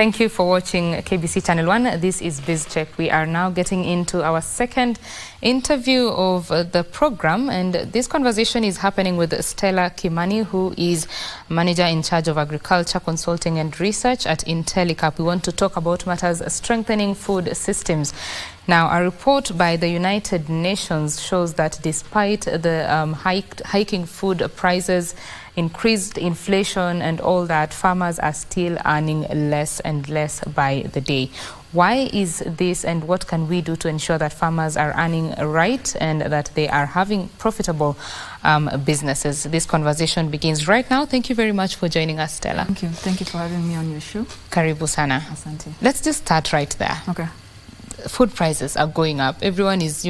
Thank you for watching KBC Channel 1. This is Biz Check. We are now getting into our second interview of the program, and this conversation is happening with Stella Kimani, who is Manager in charge of Agriculture Consulting and Research at Intellicap. We want to talk about matters strengthening food systems. Now, a report by the United Nations shows that despite the hiking food prices, increased inflation and all that, farmers are still earning less and less by the day. Why is this, and what can we do to ensure that farmers are earning right and that they are having profitable businesses? This conversation begins right now. Thank you very much for joining us, Stella. Thank you. Thank you for having me on your show. Karibu sana. Asante. Let's just start right there. Okay. Food prices are going up. Everyone is,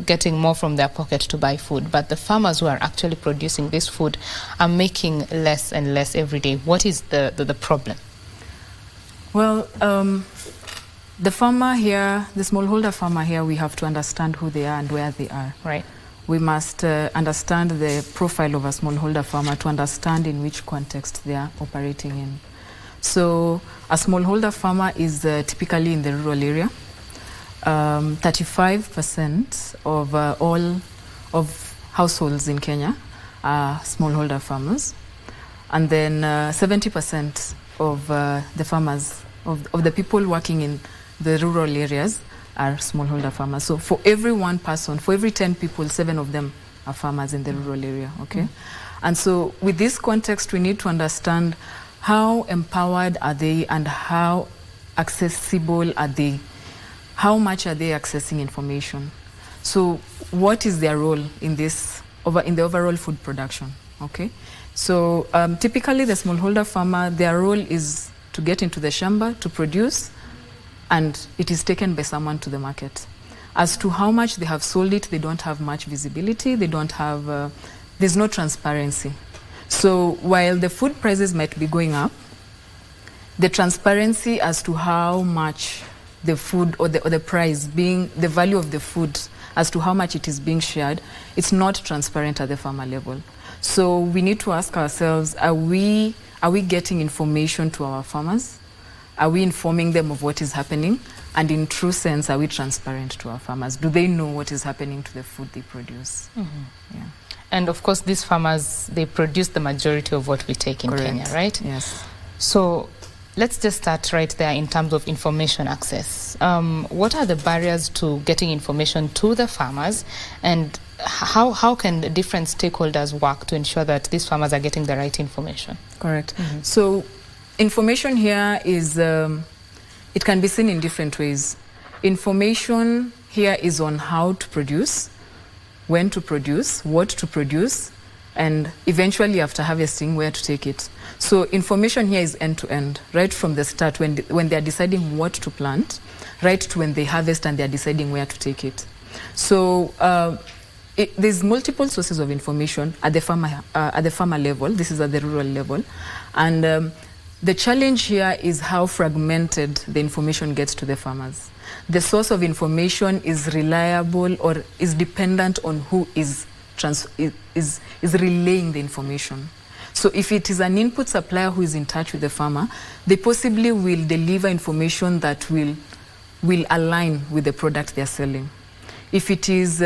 getting more from their pocket to buy food. But the farmers who are actually producing this food are making less and less every day. What is the problem? Well, the farmer here, the smallholder farmer here, we have to understand who they are and where they are. Right. We must understand the profile of a smallholder farmer to understand in which context they are operating in. So a smallholder farmer is typically in the rural area. 35% of all of households in Kenya are smallholder farmers, and then 70% of the farmers, of the people working in the rural areas are smallholder farmers. So for every one person, for every 10 people, 7 of them are farmers in the rural area, okay? And so with this context, we need to understand how empowered are they and how accessible are they? How much are they accessing information? So what is their role in this, in the overall food production, okay? So typically the smallholder farmer, their role is to get into the shamba, to produce, and it is taken by someone to the market. As to how much they have sold it, they don't have much visibility, they don't have, there's no transparency. So while the food prices might be going up, the transparency as to how much the food or the price being the value of the food as to how much it is being shared, it's not transparent at the farmer level. So we need to ask ourselves, are we getting information to our farmers? Are we informing them of what is happening? And in true sense, are we transparent to our farmers? Do they know what is happening to the food they produce? Yeah. And of course, these farmers, they produce the majority of what we take in Correct. Kenya, right? Yes. So let's just start right there in terms of information access. What are the barriers to getting information to the farmers, and how can the different stakeholders work to ensure that these farmers are getting the right information? Correct. So information here is, it can be seen in different ways. Information here is on how to produce, when to produce, what to produce, and eventually after harvesting, where to take it. So information here is end-to-end, right from the start when they're deciding what to plant, right to when they harvest and they're deciding where to take it. So there's multiple sources of information at the farmer level. This is at the rural level. And the challenge here is how fragmented the information gets to the farmers. The source of information is reliable or is dependent on who is relaying the information. So if it is an input supplier who is in touch with the farmer, they possibly will deliver information that will align with the product they're selling. If it is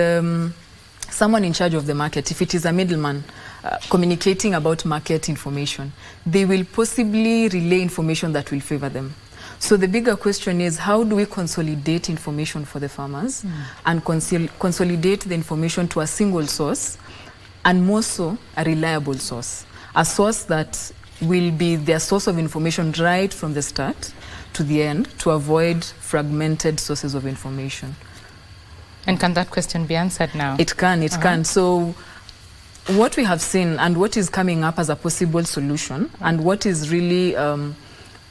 someone in charge of the market, if it is a middleman communicating about market information, they will possibly relay information that will favor them. So the bigger question is, how do we consolidate information for the farmers and consolidate the information to a single source, and more so a reliable source, a source that will be their source of information right from the start to the end, to avoid fragmented sources of information. And can that question be answered now? It can. So what we have seen and what is coming up as a possible solution, and what is really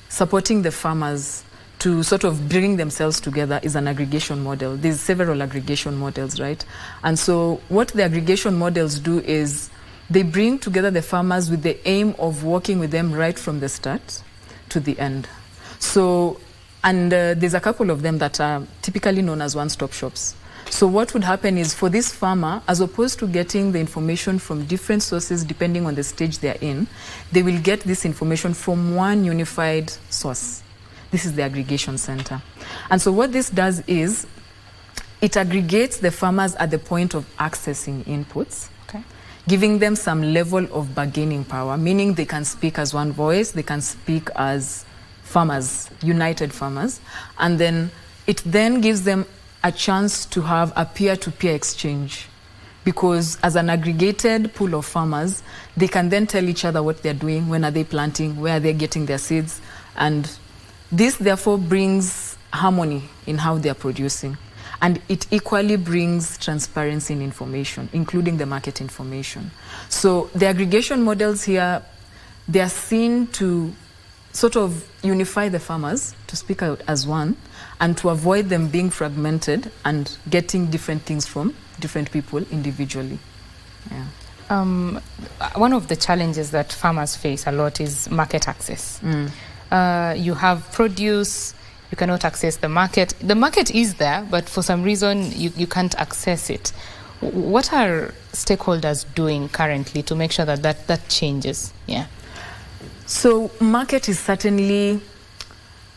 supporting the farmers to sort of bring themselves together, is an aggregation model. There's several aggregation models, right? And so what the aggregation models do is they bring together the farmers with the aim of working with them right from the start to the end. So, and there's a couple of them that are typically known as one-stop shops. So what would happen is, for this farmer, as opposed to getting the information from different sources depending on the stage they're in, they will get this information from one unified source. This is the aggregation center. And so what this does is it aggregates the farmers at the point of accessing inputs, giving them some level of bargaining power, meaning they can speak as one voice, they can speak as farmers, united farmers, and then it then gives them a chance to have a peer-to-peer exchange, because as an aggregated pool of farmers, they can then tell each other what they're doing, when are they planting, where are they getting their seeds, and this therefore brings harmony in how they're producing. And it equally brings transparency in information, including the market information. So the aggregation models here, they are seen to sort of unify the farmers, to speak out as one, and to avoid them being fragmented and getting different things from different people individually. Yeah. One of the challenges that farmers face a lot is market access. You have produce, you cannot access the market. The market is there, but for some reason you can't access it. What are stakeholders doing currently to make sure that that changes? Yeah. So market is certainly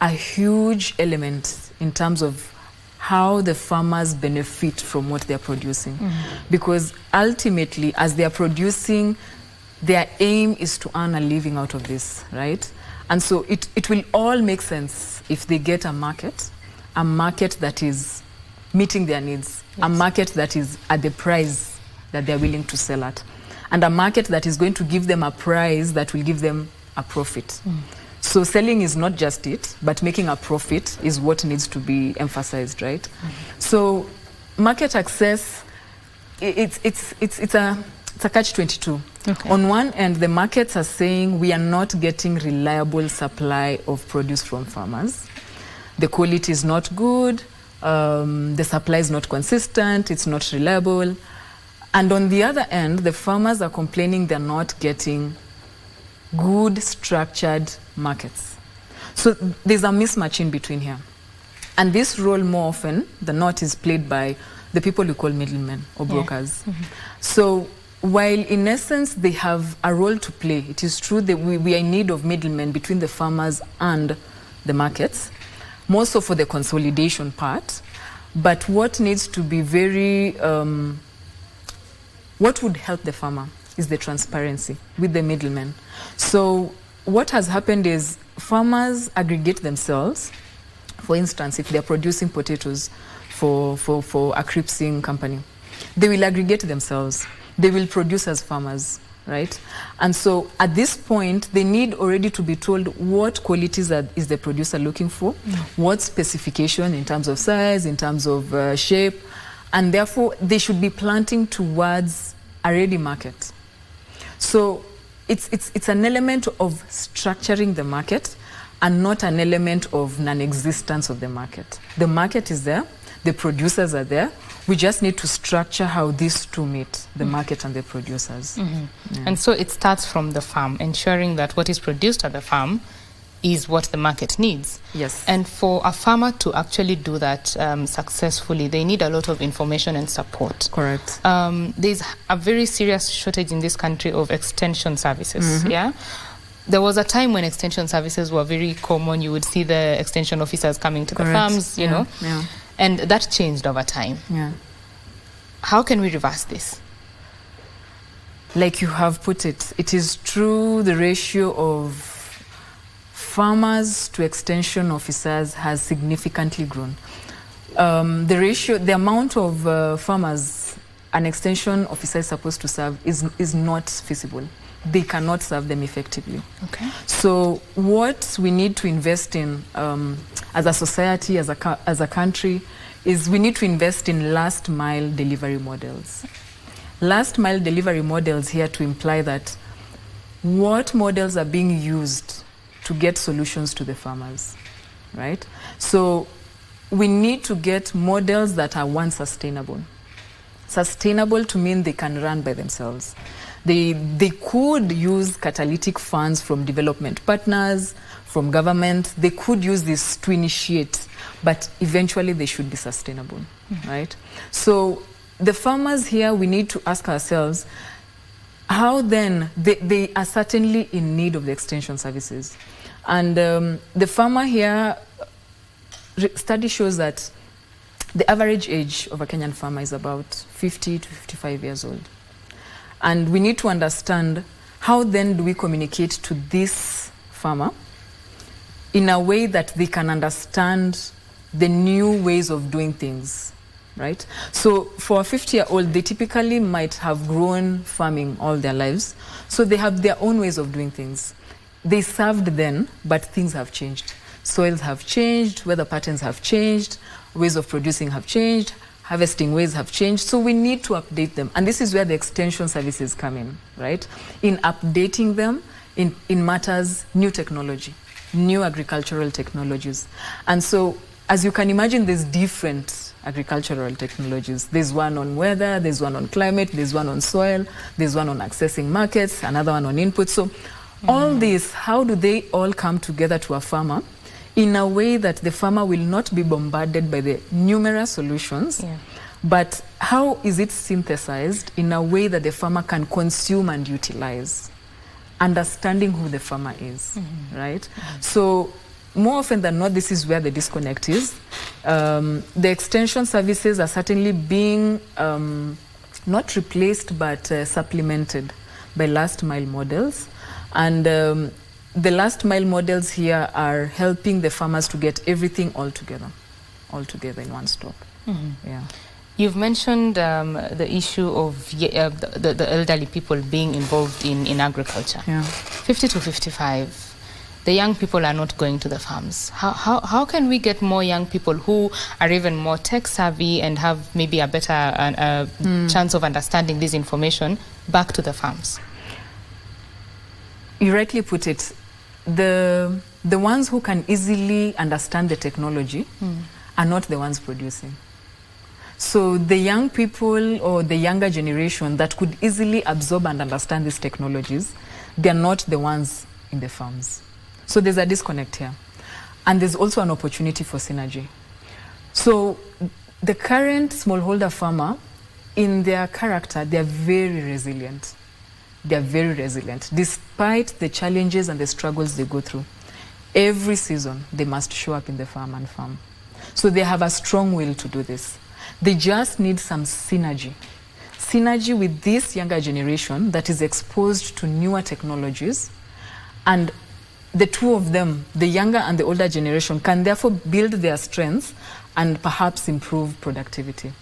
a huge element in terms of how the farmers benefit from what they're producing. Because ultimately, as they're producing, their aim is to earn a living out of this, right? And so it will all make sense if they get a market that is meeting their needs, a market that is at the price that they're willing to sell at, and a market that is going to give them a price that will give them a profit. So selling is not just it, but making a profit is what needs to be emphasized, right? So market access, it's a catch-22. On one end, the markets are saying we are not getting reliable supply of produce from farmers. The quality is not good, the supply is not consistent, it's not reliable. And on the other end, the farmers are complaining they're not getting good structured markets. So there's a mismatch in between here. And this role more often than not is played by the people we call middlemen or brokers. So while in essence they have a role to play, it is true that we are in need of middlemen between the farmers and the markets, more so for the consolidation part. But what needs to be very, what would help the farmer is the transparency with the middlemen. So what has happened is farmers aggregate themselves. For instance, if they're producing potatoes for a crepsing company, they will aggregate themselves. They will produce as farmers, right? And so at this point, they need already to be told what qualities is the producer looking for, what specification in terms of size, in terms of shape, and therefore they should be planting towards a ready market. So it's an element of structuring the market and not an element of non-existence of the market. The market is there, the producers are there. We just need to structure how these two meet, the market and the producers. Yeah. And so it starts from the farm, ensuring that what is produced at the farm is what the market needs. Yes. And for a farmer to actually do that successfully, they need a lot of information and support. Correct. There's a very serious shortage in this country of extension services. Yeah. There was a time when extension services were very common. You would see the extension officers coming to the farms, you know. Yeah. And that changed over time. Yeah. How can we reverse this? Like you have put it, it is true the ratio of farmers to extension officers has significantly grown. The amount of farmers an extension officer is supposed to serve is not feasible. They cannot serve them effectively. Okay. So what we need to invest in as a society, as a country, is we need to invest in last mile delivery models. Last mile delivery models here to imply that what models are being used to get solutions to the farmers, right? So we need to get models that are, one, sustainable. Sustainable to mean they can run by themselves. They could use catalytic funds from development partners, from government. They could use this to initiate, but eventually they should be sustainable, right? So the farmers here, we need to ask ourselves, how then, they are certainly in need of the extension services. And the farmer here study shows that the average age of a Kenyan farmer is about 50 to 55 years old. And we need to understand how then do we communicate to this farmer in a way that they can understand the new ways of doing things, right? So for a 50-year-old, they typically might have grown farming all their lives. So they have their own ways of doing things. They served then, but things have changed. Soils have changed, weather patterns have changed, ways of producing have changed, harvesting ways have changed. So we need to update them. And this is where the extension services come in, right? In updating them in matters, new technology, new agricultural technologies. And so, as you can imagine, there's different agricultural technologies. There's one on weather, there's one on climate, there's one on soil, there's one on accessing markets, another one on input. So all this, how do they all come together to a farmer in a way that the farmer will not be bombarded by the numerous solutions, but how is it synthesized in a way that the farmer can consume and utilize, understanding who the farmer is, right? So more often than not, this is where the disconnect is. The extension services are certainly being not replaced, but supplemented by last mile models. And the last mile models here are helping the farmers to get everything all together in one stop. Yeah. You've mentioned the issue of the elderly people being involved in agriculture. 50 to 55. The young people are not going to the farms. How can we get more young people who are even more tech savvy and have maybe a better chance of understanding this information back to the farms? You rightly put it. The ones who can easily understand the technology are not the ones producing. So the young people or the younger generation that could easily absorb and understand these technologies, they're not the ones in the farms. So there's a disconnect here. And there's also an opportunity for synergy. So the current smallholder farmer, in their character, they're very resilient. They're very resilient, despite the challenges and the struggles they go through. Every season, they must show up in the farm and farm. So they have a strong will to do this. They just need some synergy. Synergy with this younger generation that is exposed to newer technologies. And the two of them, the younger and the older generation, can therefore build their strengths and perhaps improve productivity.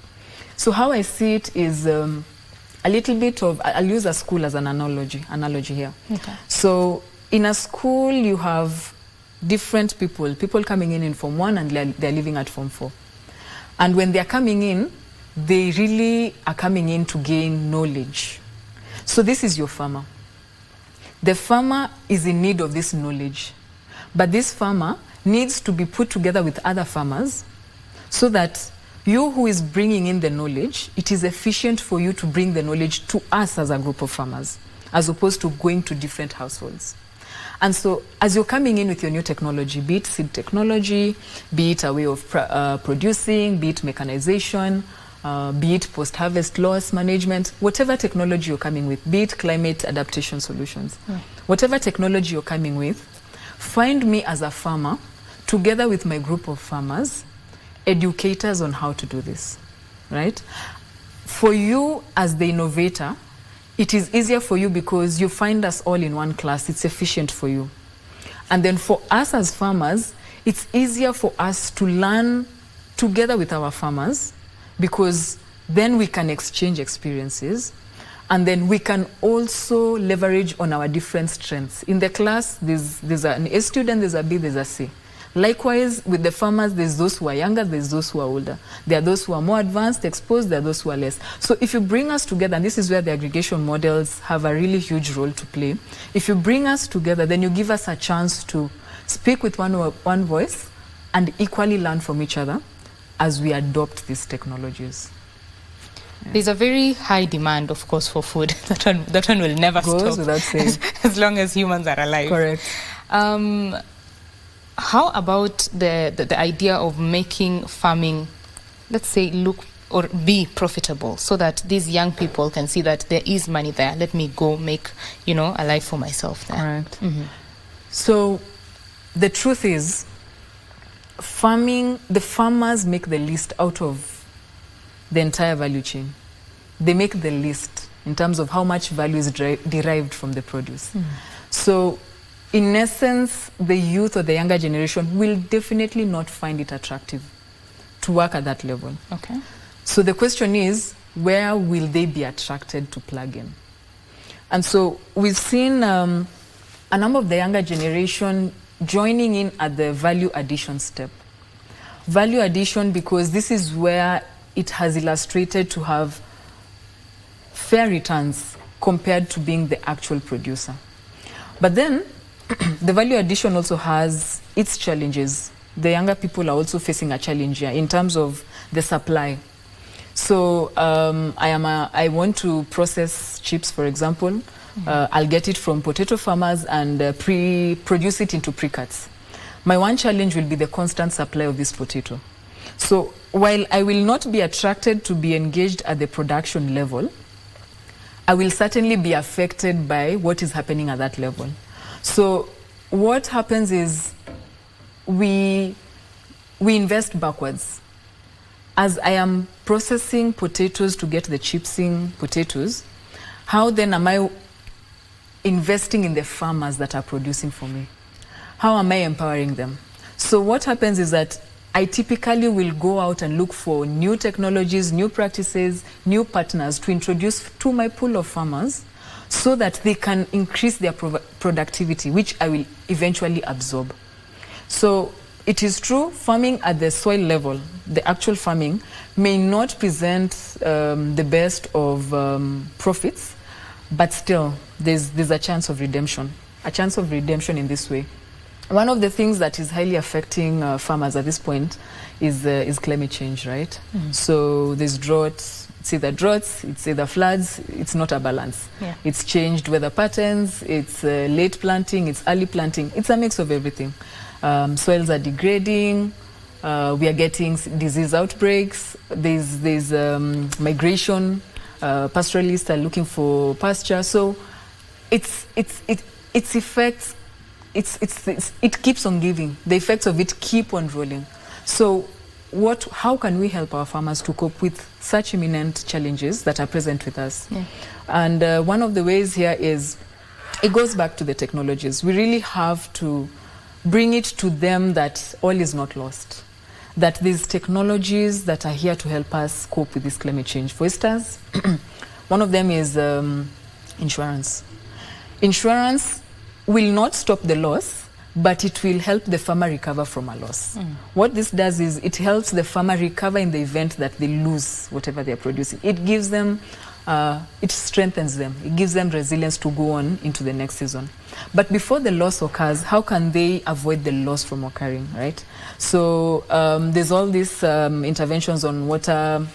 So how I see it is a little bit of, I'll use a school as an analogy here. Okay. So in a school, you have different people coming in Form 1 and they're living at Form 4. And when they're coming in, they really are coming in to gain knowledge. So this is your farmer. The farmer is in need of this knowledge. But this farmer needs to be put together with other farmers so that you who is bringing in the knowledge, it is efficient for you to bring the knowledge to us as a group of farmers, as opposed to going to different households. And so as you're coming in with your new technology, be it seed technology, be it a way of producing, be it mechanization, be it post-harvest loss management, whatever technology you're coming with, be it climate adaptation solutions, whatever technology you're coming with, find me as a farmer, together with my group of farmers, educators on how to do this, right? For you as the innovator, it is easier for you because you find us all in one class. It's efficient for you. And then for us as farmers, it's easier for us to learn together with our farmers because then we can exchange experiences and then we can also leverage on our different strengths. In the class, there's an A student, there's a B, there's a C. Likewise, with the farmers, there's those who are younger, there's those who are older. There are those who are more advanced, exposed, there are those who are less. So if you bring us together, and this is where the aggregation models have a really huge role to play, if you bring us together, then you give us a chance to speak with one voice and equally learn from each other as we adopt these technologies. Yeah. There's a very high demand, of course, for food. That one will never Goes stop without saying. as long as humans are alive. Correct. How about the idea of making farming, let's say, look or be profitable so that these young people can see that there is money there? Let me go make, a life for myself there. Correct. So the truth is, the farmers make the least out of the entire value chain. They make the least in terms of how much value is derived from the produce. So in essence, the youth or the younger generation will definitely not find it attractive to work at that level. Okay. So the question is, where will they be attracted to plug in? And so we've seen a number of the younger generation joining in at the value addition step. Value addition, because this is where it has illustrated to have fair returns compared to being the actual producer. But then the value addition also has its challenges. The younger people are also facing a challenge here in terms of the supply. So I want to process chips, for example. I'll get it from potato farmers and produce it into pre-cuts. My one challenge will be the constant supply of this potato. So while I will not be attracted to be engaged at the production level, I will certainly be affected by what is happening at that level. So what happens is we invest backwards. As I am processing potatoes to get the chipsing potatoes, how then am I investing in the farmers that are producing for me? How am I empowering them? So what happens is that I typically will go out and look for new technologies, new practices, new partners to introduce to my pool of farmers so that they can increase their productivity, which I will eventually absorb. So it is true, farming at the soil level, the actual farming, may not present the best of profits, but still there's a chance of redemption. A chance of redemption in this way. One of the things that is highly affecting farmers at this point is climate change, right? So there's drought. It's either droughts, it's either floods, it's not a balance. Yeah. It's changed weather patterns, it's late planting, it's early planting. It's a mix of everything. Soils are degrading, we are getting disease outbreaks, there's migration, pastoralists are looking for pasture. So its effects, it keeps on giving. The effects of it keep on rolling. So how can we help our farmers to cope with such imminent challenges that are present with us? Yeah. And one of the ways here is, it goes back to the technologies. We really have to bring it to them that all is not lost. That these technologies that are here to help us cope with this climate change. For instance, one of them is insurance. Insurance will not stop the loss, but it will help the farmer recover from a loss. What this does is it helps the farmer recover in the event that they lose whatever they're producing. It gives them, it strengthens them. It gives them resilience to go on into the next season. But before the loss occurs, how can they avoid the loss from occurring, right? So there's all these interventions on water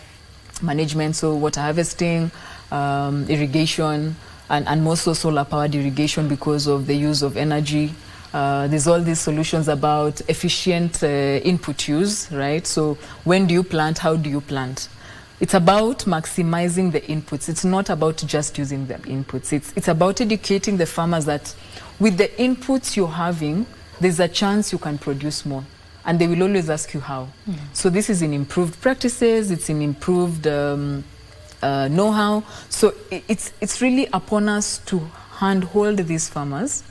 management, so water harvesting, irrigation, and more so solar-powered irrigation because of the use of energy. There's all these solutions about efficient input use, right? So when do you plant? How do you plant? It's about maximizing the inputs. It's not about just using the inputs. It's about educating the farmers that with the inputs you're having, there's a chance you can produce more. And they will always ask you how. So this is in improved practices, it's in improved know-how. So it's really upon us to handhold these farmers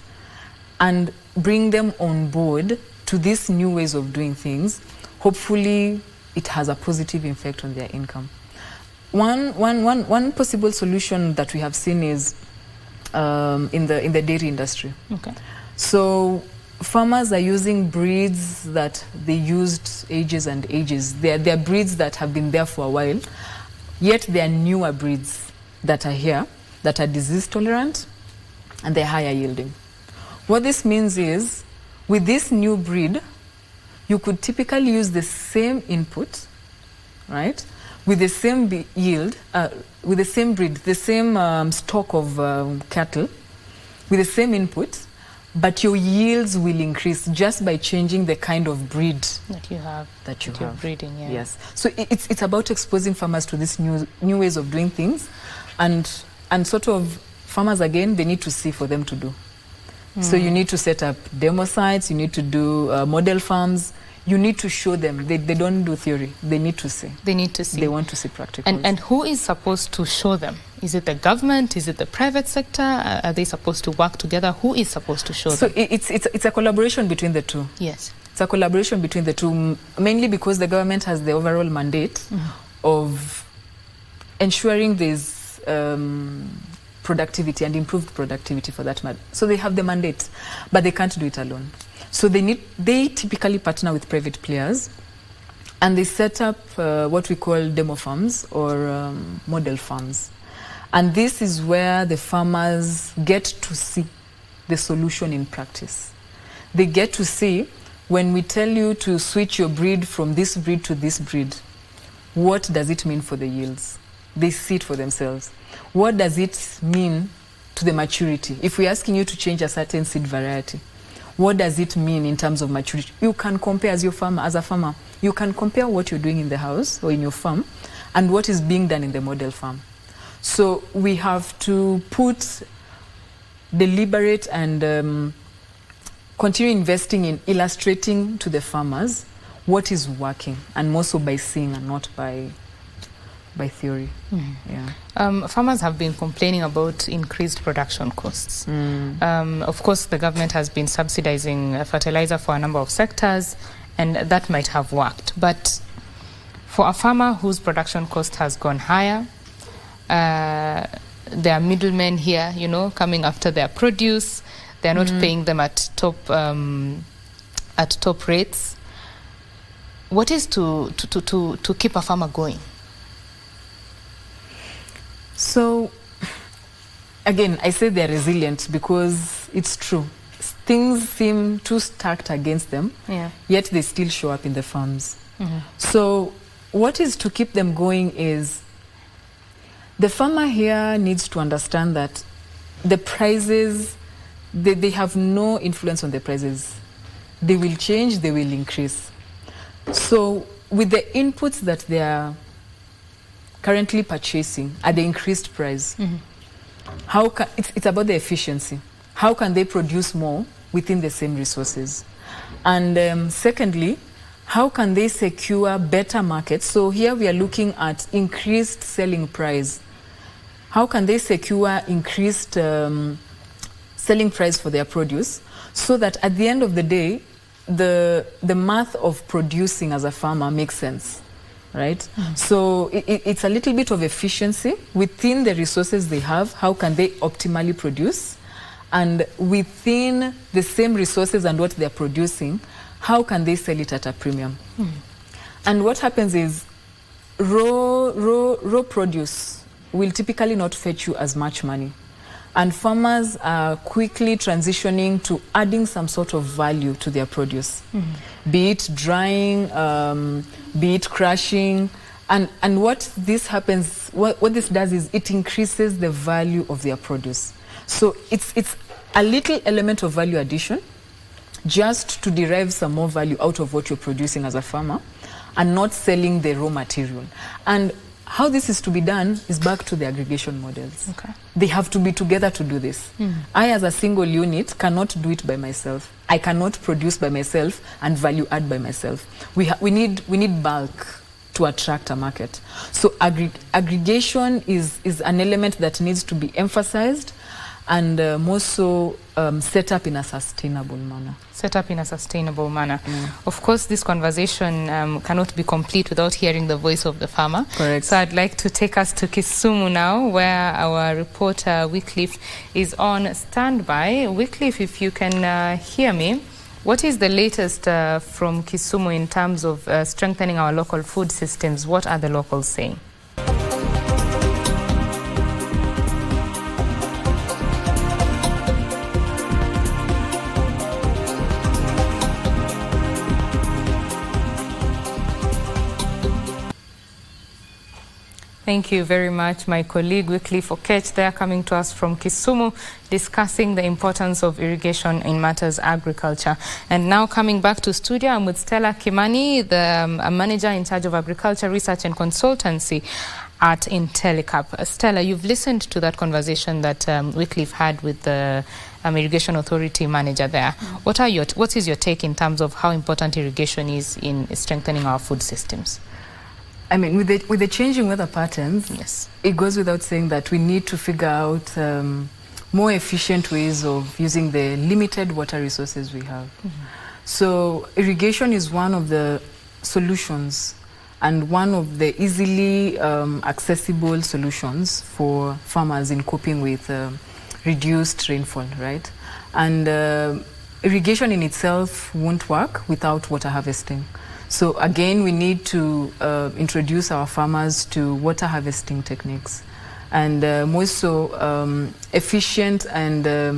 and bring them on board to these new ways of doing things. Hopefully, it has a positive effect on their income. One possible solution that we have seen is in the dairy industry. Okay. So farmers are using breeds that they used ages and ages. They're breeds that have been there for a while, yet they are newer breeds that are here, that are disease tolerant, and they're higher yielding. What this means is, with this new breed, you could typically use the same input, right, with the same yield, with the same breed, the same stock of cattle, with the same input, but your yields will increase just by changing the kind of breed that you have. That you you're have. breeding, yeah. Yes. So it's about exposing farmers to these new ways of doing things, and sort of farmers, again, they need to see for them to do. So you need to set up demo sites, you need to do model farms, you need to show them. They don't do theory. They need to see. They need to see. They want to see practical. And who is supposed to show them? Is it the government? Is it the private sector? Are they supposed to work together? Who is supposed to show them? So it's a collaboration between the two. Yes. It's a collaboration between the two, mainly because the government has the overall mandate of ensuring there's productivity and improved productivity for that matter. So they have the mandate, but they can't do it alone. So they typically partner with private players, and they set up what we call demo farms or model farms. And this is where the farmers get to see the solution in practice. They get to see, when we tell you to switch your breed from this breed to this breed, what does it mean for the yields? They see it for themselves. What does it mean to the maturity? If we're asking you to change a certain seed variety, what does it mean in terms of maturity? You can compare as a farmer, you can compare what you're doing in the house or in your farm and what is being done in the model farm. So we have to put deliberate and continue investing in illustrating to the farmers what is working, and more so by seeing and not by theory. Yeah. Farmers have been complaining about increased production costs. Of course, the government has been subsidizing fertilizer for a number of sectors, and that might have worked. But for a farmer whose production cost has gone higher, there are middlemen here, coming after their produce. They're not paying them at top rates. What is to keep a farmer going? So, again, I say they're resilient because it's true. Things seem too stacked against them, yet they still show up in the farms. So, what is to keep them going is the farmer here needs to understand that the prices, they have no influence on the prices. They will change, they will increase. So, with the inputs that they are currently purchasing at the increased price, it's about the efficiency. How can they produce more within the same resources? And secondly, how can they secure better markets? So here we are looking at increased selling price. How can they secure increased selling price for their produce, so that at the end of the day, the math of producing as a farmer makes sense? Right? So it's a little bit of efficiency within the resources they have. How can they optimally produce? And within the same resources and what they're producing, how can they sell it at a premium? And what happens is raw produce will typically not fetch you as much money. And farmers are quickly transitioning to adding some sort of value to their produce, be it drying, be it crushing. And what this does is it increases the value of their produce. So it's a little element of value addition, just to derive some more value out of what you're producing as a farmer, and not selling the raw material. And how this is to be done is back to the aggregation models. Okay. They have to be together to do this. I, as a single unit, cannot do it by myself. I cannot produce by myself and value add by myself. We need bulk to attract a market. So aggregation is an element that needs to be emphasized, and more so set up in a sustainable manner. Of course, this conversation cannot be complete without hearing the voice of the farmer. Correct. So I'd like to take us to Kisumu now, where our reporter Wycliffe is on standby. Wycliffe, if you can hear me, what is the latest from Kisumu in terms of strengthening our local food systems? What are the locals saying? Thank you very much, my colleague Wycliffe Okech there, coming to us from Kisumu, discussing the importance of irrigation in matters agriculture. And now coming back to studio, I'm with Stella Kimani, the manager in charge of agriculture research and consultancy at Intellicap. Stella, you've listened to that conversation that Wycliffe had with the irrigation authority manager there. What is your take in terms of how important irrigation is in strengthening our food systems? I mean, with the changing weather patterns, Yes, it goes without saying that we need to figure out more efficient ways of using the limited water resources we have. So irrigation is one of the solutions and one of the easily accessible solutions for farmers in coping with reduced rainfall, right? And irrigation in itself won't work without water harvesting. So again, we need to introduce our farmers to water harvesting techniques, and more so efficient and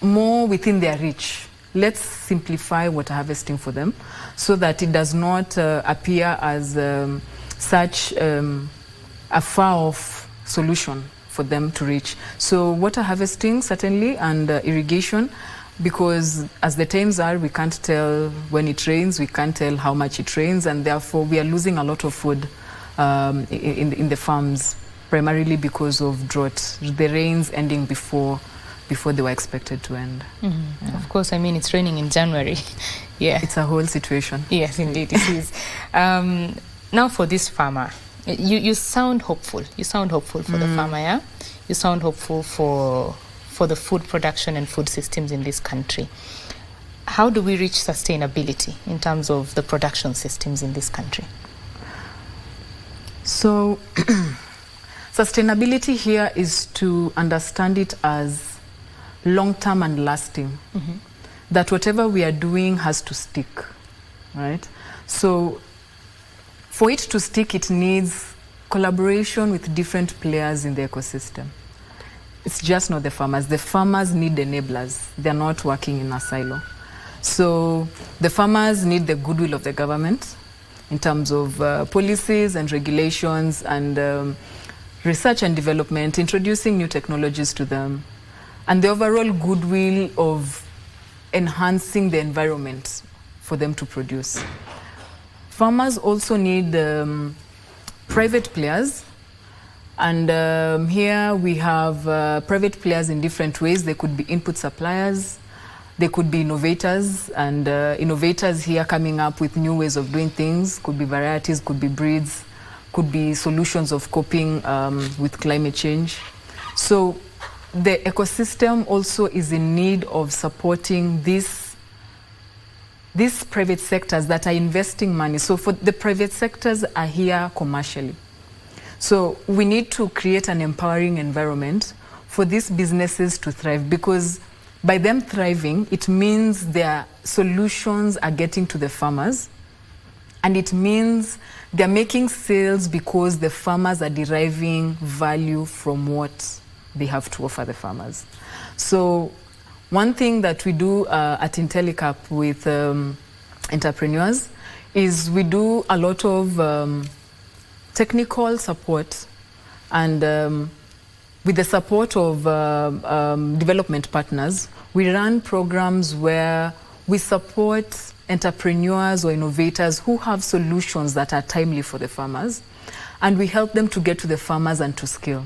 more within their reach. Let's simplify water harvesting for them so that it does not appear as such a far-off solution for them to reach. So water harvesting certainly, and irrigation, because as the times are, we can't tell when it rains, we can't tell how much it rains, and therefore we are losing a lot of food in the farms, primarily because of drought, the rains ending before they were expected to end. Yeah. Of course, I mean, it's raining in January. Yeah, it's a whole situation. Yes, indeed it is. Now for this farmer, you sound hopeful. You sound hopeful for the farmer, yeah? You sound hopeful for the food production and food systems in this country. How do we reach sustainability in terms of the production systems in this country? So sustainability here is to understand it as long-term and lasting. That whatever we are doing has to stick, right? So for it to stick, it needs collaboration with different players in the ecosystem. It's just not the farmers. The farmers need enablers. They're not working in a silo. So the farmers need the goodwill of the government in terms of policies and regulations and research and development, introducing new technologies to them, and the overall goodwill of enhancing the environment for them to produce. Farmers also need private players. And here we have private players in different ways. They could be input suppliers, they could be innovators, and innovators here coming up with new ways of doing things. Could be varieties, could be breeds, could be solutions of coping with climate change. So the ecosystem also is in need of supporting these private sectors that are investing money. So for the private sectors are here commercially. So we need to create an empowering environment for these businesses to thrive, because by them thriving, it means their solutions are getting to the farmers, and it means they're making sales because the farmers are deriving value from what they have to offer the farmers. So one thing that we do at IntelliCap with entrepreneurs is we do a lot of technical support, and with the support of development partners, we run programs where we support entrepreneurs or innovators who have solutions that are timely for the farmers, and we help them to get to the farmers and to scale.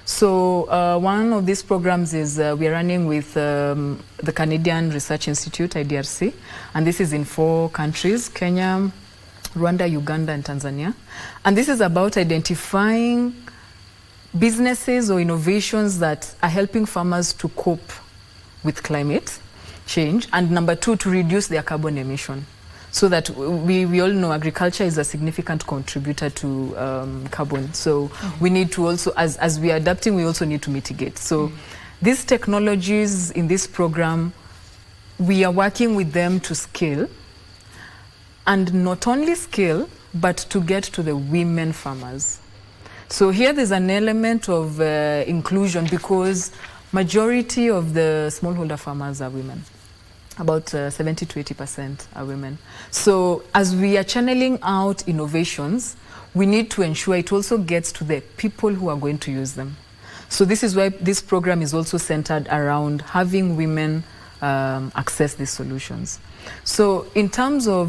So one of these programs is we are running with the Canadian Research Institute, IDRC, and this is in 4 countries, Kenya, Rwanda, Uganda, and Tanzania. And this is about identifying businesses or innovations that are helping farmers to cope with climate change, and number 2, to reduce their carbon emission. So that we all know agriculture is a significant contributor to carbon. So we need to also, as we are adapting, we also need to mitigate. So these technologies in this program, we are working with them to scale, and not only scale, but to get to the women farmers. So here there's an element of inclusion, because majority of the smallholder farmers are women. About 70 to 80% are women. So as we are channeling out innovations, we need to ensure it also gets to the people who are going to use them. So this is why this program is also centered around having women access these solutions. So in terms of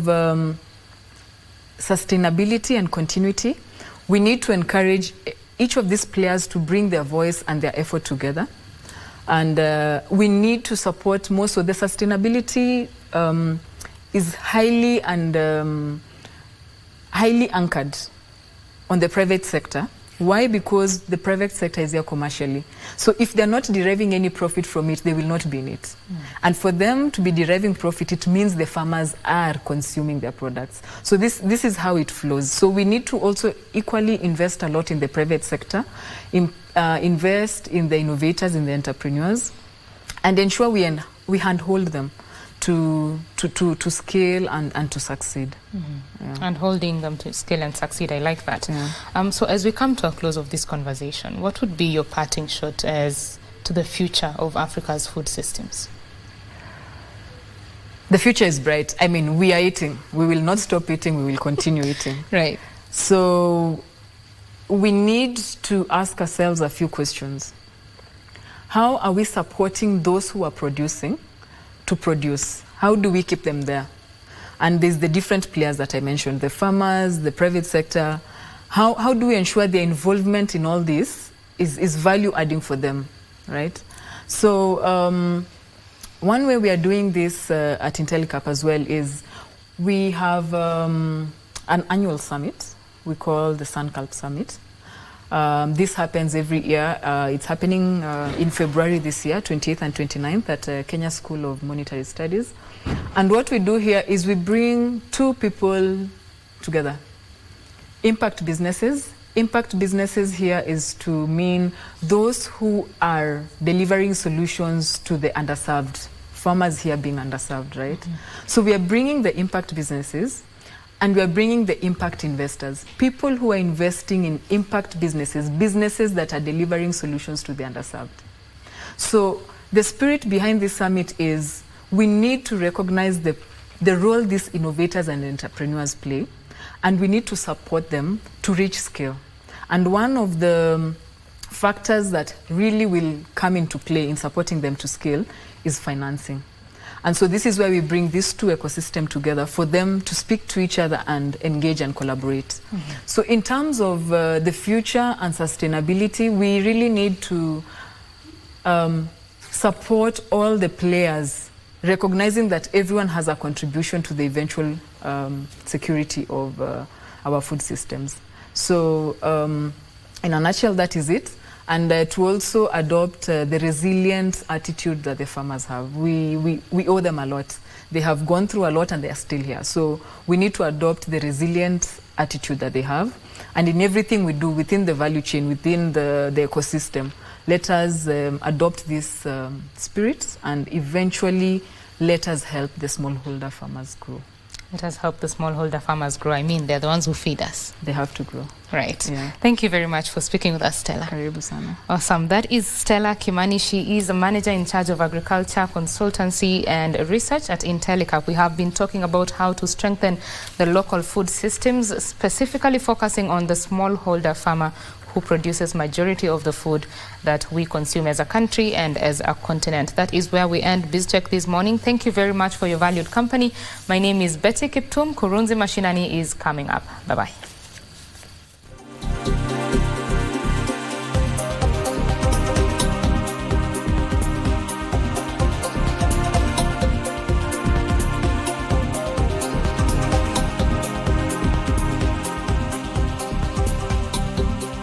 sustainability and continuity, we need to encourage each of these players to bring their voice and their effort together. And we need to support more. So the sustainability is highly anchored on the private sector. Why? Because the private sector is here commercially. So if they're not deriving any profit from it, they will not be in it. And for them to be deriving profit, it means the farmers are consuming their products. So this is how it flows. So we need to also equally invest a lot in the private sector, invest in the innovators, in the entrepreneurs, and ensure we handhold them to scale and to succeed. And holding them to scale and succeed, I like that. So as we come to a close of this conversation, what would be your parting shot as to the future of Africa's food systems? The future is bright. I mean, we are eating. We will not stop eating. We will continue eating. Right. So we need to ask ourselves a few questions. How are we supporting those who are producing to produce? How do we keep them there? And there's the different players that I mentioned, the farmers, the private sector. How do we ensure their involvement in all this is value adding for them, right? So one way we are doing this at IntelliCap as well is we have an annual summit we call the SunCalp Summit. This happens every year. It's happening in February this year, 28th and 29th at Kenya School of Monetary Studies. And what we do here is we bring two people together. Impact businesses. Impact businesses here is to mean those who are delivering solutions to the underserved. Farmers here being underserved, right? So we are bringing the impact businesses, and we are bringing the impact investors, people who are investing in impact businesses, businesses that are delivering solutions to the underserved. So the spirit behind this summit is we need to recognize the role these innovators and entrepreneurs play, and we need to support them to reach scale. And one of the factors that really will come into play in supporting them to scale is financing. And so this is where we bring these two ecosystems together for them to speak to each other and engage and collaborate. So in terms of the future and sustainability, we really need to support all the players, recognizing that everyone has a contribution to the eventual security of our food systems. So in a nutshell, that is it. And to also adopt the resilient attitude that the farmers have. We owe them a lot. They have gone through a lot and they are still here. So we need to adopt the resilient attitude that they have. And in everything we do within the value chain, within the ecosystem, let us adopt this spirit and eventually let us help the smallholder farmers grow. Let us help the smallholder farmers grow. I mean, they're the ones who feed us. They have to grow. Right. Yeah. Thank you very much for speaking with us, Stella. Karibu sana. Awesome. That is Stella Kimani. She is a manager in charge of agriculture, consultancy and research at IntelliCap. We have been talking about how to strengthen the local food systems, specifically focusing on the smallholder farmer who produces majority of the food that we consume as a country and as a continent. That is where we end Biz Check this morning. Thank you very much for your valued company. My name is Betty Kiptum. Kurunzi Mashinani is coming up. Bye-bye.